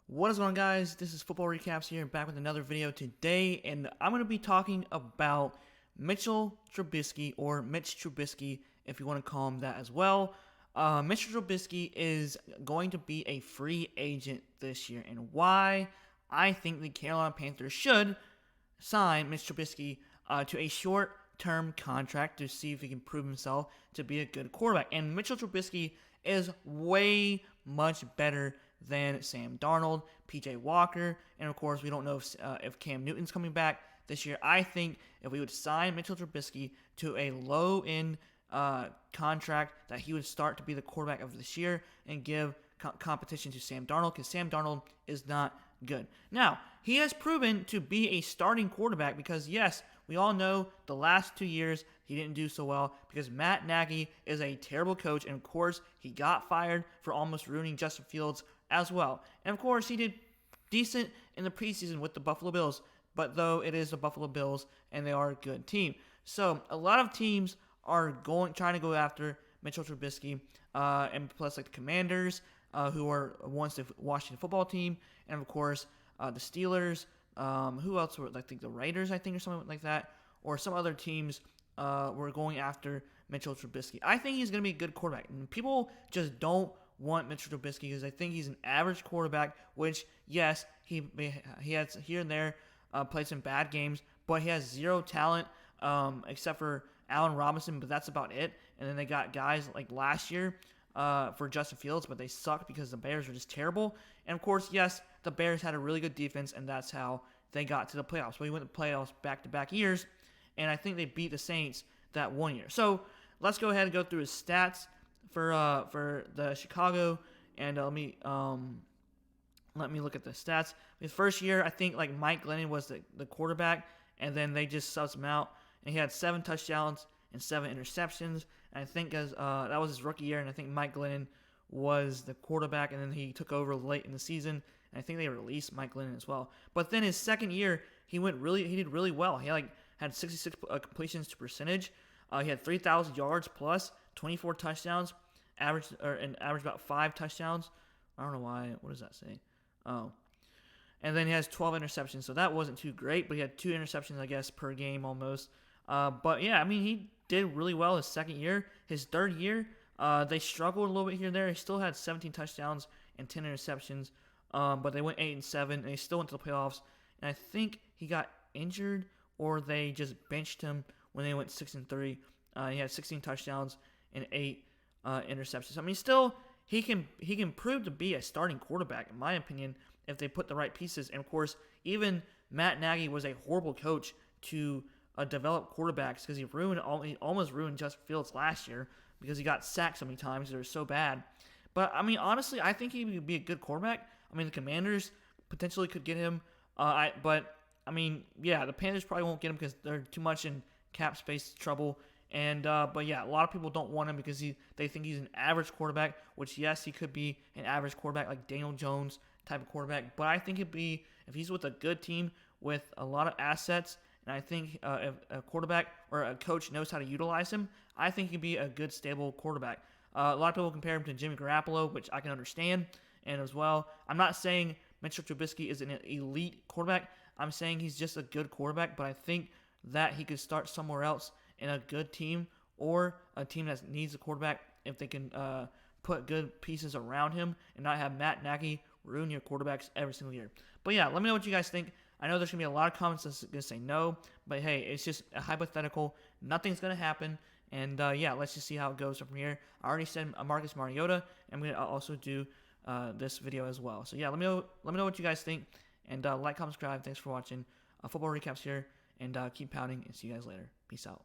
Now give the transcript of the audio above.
What is going on, guys? This is Football Recaps here, back with another video today, and I'm going to be talking about Mitchell Trubisky, or Mitch Trubisky, if you want to call him that as well. Mitchell Trubisky is going to be a free agent this year, and why I think the Carolina Panthers should sign Mitch Trubisky to a short-term contract to see if he can prove himself to be a good quarterback. And Mitchell Trubisky is way much better than Sam Darnold, P.J. Walker, and of course we don't know if Cam Newton's coming back this year. I think if we would sign Mitchell Trubisky to a low-end contract, that he would start to be the quarterback of this year and give competition to Sam Darnold, because Sam Darnold is not good. Now, he has proven to be a starting quarterback because, yes, we all know the last 2 years he didn't do so well because Matt Nagy is a terrible coach, and of course he got fired for almost ruining Justin Fields as well. And of course he did decent in the preseason with the Buffalo Bills, but though it is the Buffalo Bills and they are a good team. So a lot of teams are trying to go after Mitchell Trubisky, and plus like the Commanders, who are once the Washington football team, and of course the Steelers. Who else were, I think the Raiders, I think, or something like that, or some other teams were going after Mitchell Trubisky. I think he's going to be a good quarterback, and people just don't want Mitchell Trubisky because I think he's an average quarterback, which, yes, he has here and there played some bad games, but he has zero talent except for Allen Robinson, but that's about it. And then they got guys like last year for Justin Fields, but they sucked because the Bears were just terrible. And of course, yes, the Bears had a really good defense, and that's how they got to the playoffs. We went to the playoffs back-to-back years, and I think they beat the Saints that 1 year. So let's go ahead and go through his stats for the Chicago, and let me look at the stats. His first year, I think like Mike Glennon was the quarterback, and then they just subbed him out, and he had 7 touchdowns and 7 interceptions. And I think that was his rookie year, and I think Mike Glennon was the quarterback, and then he took over late in the season, and I think they released Mike Glennon as well. But then his second year, he did really well. He had 66 completions to percentage. He had 3,000 yards plus, 24 touchdowns, averaged about 5 touchdowns. I don't know why. What does that say? Oh. And then he has 12 interceptions, so that wasn't too great, but he had 2 interceptions, I guess, per game almost. But yeah, I mean, he did really well his second year. His third year, they struggled a little bit here and there. He still had 17 touchdowns and 10 interceptions, but they went 8-7, and they still went to the playoffs. And I think he got injured, or they just benched him when they went 6-3. He had 16 touchdowns and 8 interceptions. I mean, still, he can prove to be a starting quarterback, in my opinion, if they put the right pieces. And of course, even Matt Nagy was a horrible coach to develop quarterbacks, because he almost ruined Justin Fields last year because he got sacked so many times. They were so bad. But I mean, honestly, I think he would be a good quarterback. I mean, the Commanders potentially could get him, but I mean, yeah, the Panthers probably won't get him because they're too much in cap space trouble. And but yeah, a lot of people don't want him because they think he's an average quarterback, which, yes, he could be an average quarterback, like Daniel Jones type of quarterback. But I think if he's with a good team with a lot of assets, and I think if a quarterback or a coach knows how to utilize him, I think he'd be a good, stable quarterback. A lot of people compare him to Jimmy Garoppolo, which I can understand. And as well, I'm not saying Mitchell Trubisky is an elite quarterback. I'm saying he's just a good quarterback, but I think that he could start somewhere else in a good team, or a team that needs a quarterback, if they can put good pieces around him and not have Matt Nagy ruin your quarterbacks every single year. But yeah, let me know what you guys think. I know there's going to be a lot of comments that's going to say no, but hey, it's just a hypothetical. Nothing's going to happen. And yeah, let's just see how it goes from here. I already said Marcus Mariota. I'm going to also do this video as well. So yeah, let me know what you guys think. And like, comment, subscribe. Thanks for watching. Football Recaps here. And keep pounding, and see you guys later. Peace out.